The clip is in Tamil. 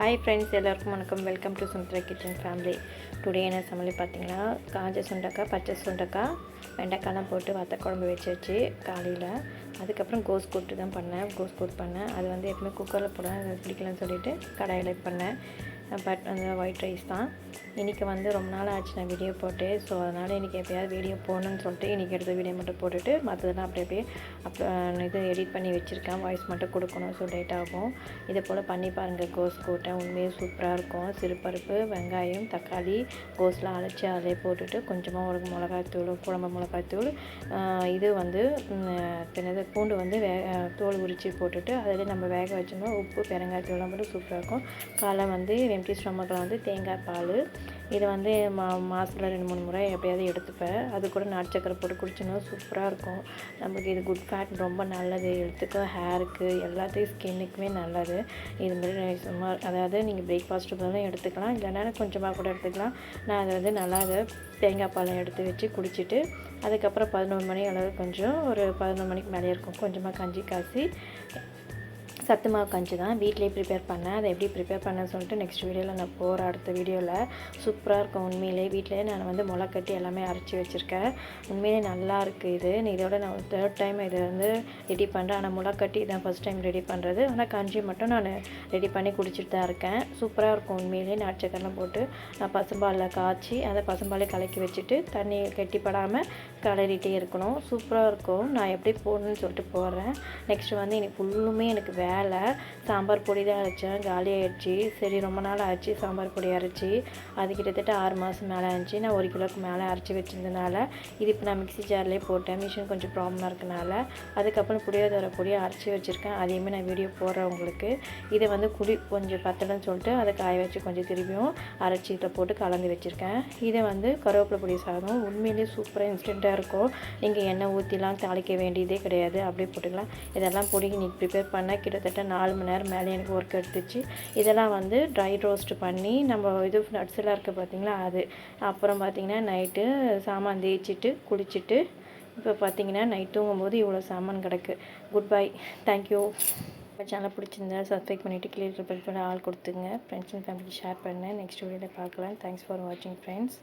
ஹாய் ஃப்ரெண்ட்ஸ், எல்லாருக்கும் வணக்கம். Welcome to Sundara kitchen family. Today என்ன சமையல் பார்த்தீங்கன்னா, காஞ்ச சுண்டக்காய், பச்சை சுண்டக்காய், வெண்டைக்காய்லாம் போட்டு வத்த குழம்பு வச்சு காலையில். அதுக்கப்புறம் கோஸ் கூட்டு தான் பண்ணேன். கோஸ் கூட்டு பண்ணேன். அது வந்து எப்பவுமே குக்கரில் போட பிடிக்கலன்னு சொல்லிவிட்டு கடாயில் பண்ணேன். பட் அந்த ஒயிட் ரைஸ் தான். இன்றைக்கி வந்து ரொம்ப நாள் ஆச்சு நான் வீடியோ போட்டு. ஸோ அதனால் இன்றைக்கி எப்போயாவது வீடியோ போகணுன்னு சொல்லிட்டு இன்றைக்கி எடுத்த வீடியோ மட்டும் போட்டுட்டு மற்றதெல்லாம் அப்படியே இது எடிட் பண்ணி வச்சுருக்கேன். வாய்ஸ் மட்டும் கொடுக்கணும், ஸோ லேட் ஆகும். இதை போல் பண்ணி பாருங்கள். கோஸ் கூட்டை உண்மையாக சூப்பராக இருக்கும். சிறுபருப்பு, வெங்காயம், தக்காளி, கோஸ்லாம் அரைச்சி அதிலே போட்டுட்டு கொஞ்சமாக ஒரு மிளகாய்த்தூள், குழம்பு மிளகாய்த்தூள், இது வந்து என்னது பூண்டு வந்து தோல் உரித்து போட்டுட்டு அதில் நம்ம வேக வச்சோம்னா உப்பு, பெருங்காயத்தூள்லாம் போட்டு சூப்பராக இருக்கும். காலை வந்து எம்டி ஸ்டொமக்கில் வந்து தேங்காய் பால், இதை வந்து மாதத்தில் 2-3 முறை எப்படியாவது எடுத்துப்பேன். அது கூட நாட்டு சக்கரை போட்டு குடிச்சோன்னா சூப்பராக இருக்கும். நம்மளுக்கு இது குட் ஃபேட், ரொம்ப நல்லது. ஹெல்த்துக்கு, ஹேருக்கு, எல்லாத்தையும் ஸ்கின்னுக்குமே நல்லது. இது மாதிரி சும்மா அதாவது நீங்கள் பிரேக்ஃபாஸ்ட்டு பதிலும் எடுத்துக்கலாம், இல்லைன்னா கொஞ்சமாக கூட எடுத்துக்கலாம். நான் அதை வந்து நல்லா தேங்காய் பாலை எடுத்து வச்சு குடிச்சிட்டு அதுக்கப்புறம் 11 மணி அளவு கொஞ்சம் ஒரு 11 மணிக்கு மேலே இருக்கும் கொஞ்சமாக கஞ்சி காய்ச்சி, சத்து மாவு கஞ்சி தான் வீட்டிலேயே ப்ரிப்பேர் பண்ணேன். அதை எப்படி ப்ரிப்பேர் பண்ணேன்னு சொல்லிட்டு நெக்ஸ்ட் வீடியோவில் நான் போகிற அடுத்த வீடியோவில் சூப்பராக இருக்கும். உண்மையிலே வீட்டிலே நான் வந்து முளைக்கட்டி எல்லாமே அரைச்சி வச்சுருக்கேன். உண்மையிலே நல்லா இருக்குது. இதோட நான் 3rd டைம் இதை வந்து ரெடி பண்ணுறேன். ஆனால் முளைக்கட்டி தான் ஃபஸ்ட் டைம் ரெடி பண்ணுறது. ஆனால் கஞ்சி மட்டும் நான் ரெடி பண்ணி குடிச்சிட்டு தான் இருக்கேன். சூப்பராக இருக்கும். உண்மையிலே நாட்டு சக்கரெலாம் போட்டு நான் பசும்பாலில் காய்ச்சி அதை பசும்பாலே கலக்கி வச்சுட்டு தண்ணி கெட்டிப்படாமல் கலரிட்டே இருக்கணும். சூப்பராக இருக்கும். நான் எப்படி போடணுன்னு சொல்லிட்டு போடுறேன். நெக்ஸ்ட்டு வந்து இன்னைக்கு ஃபுல்லுமே எனக்கு சாம்பார் பொடி தான் அரைச்சேன். காலியாகிடுச்சு. சரி, ரொம்ப நாள் ஆச்சு சாம்பார் பொடி அரைச்சி. அது கிட்டத்தட்ட 6 மாதம் மேலே ஆச்சு. நான் 1 கிலோவுக்கு மேலே அரைச்சி வச்சிருந்தனால இது இப்போ நான் மிக்ஸி ஜார்லேயே போட்டேன். மிஷின் கொஞ்சம் ப்ராப்ளமாக இருக்கனால. அதுக்கப்புறம் புளியோதரை பொடியை அரைச்சி வச்சுருக்கேன். அதையுமே நான் வீடியோ போடுறேன் உங்களுக்கு. இதை வந்து கொஞ்சம் பத்தலைன்னு சொல்லிட்டு அதை காய வச்சு கொஞ்சம் திரும்பியும் அரைச்சி இதில் போட்டு கலந்து வச்சுருக்கேன். இதை வந்து கருவேப்பிலை பொடி சாதம். உண்மையிலேயே சூப்பராக இன்ஸ்டண்ட்டாக இருக்கும். நீங்கள் எண்ணெய் ஊற்றிலாம் தாளிக்க வேண்டியதே கிடையாது, அப்படியே போட்டுக்கலாம். இதெல்லாம் பொடி இன்னைக்கு ப்ரிப்பேர் பண்ண கிட்டத்தட்ட 4 மணி நேரம் மேலே எனக்கு ஒர்க் எடுத்துச்சு. இதெல்லாம் வந்து ட்ரை ரோஸ்ட் பண்ணி நம்ம இது நட்ஸ் எல்லாம் இருக்குது பார்த்தீங்களா, அது. அப்புறம் பார்த்திங்கன்னா நைட்டு சாமான் தேய்ச்சிட்டு குளிச்சுட்டு இப்போ பார்த்திங்கன்னா நைட் தூங்கும்போது இவ்வளோ சாமான் கிடக்கு. Good bye, thank you. சேனல் பிடிச்சிருந்தா சப்ஸ்கிரைப் பண்ணிவிட்டு கிளியர் பெல் பண்ண ஆள் கொடுத்துங்க. ஃப்ரெண்ட்ஸ் அண்ட் ஃபேமிலிக்கு ஷேர் பண்ணேன். நெக்ஸ்ட் வீடியோவில் பார்க்கலாம். தேங்க்ஸ் ஃபார் வாட்சிங் ஃப்ரெண்ட்ஸ்.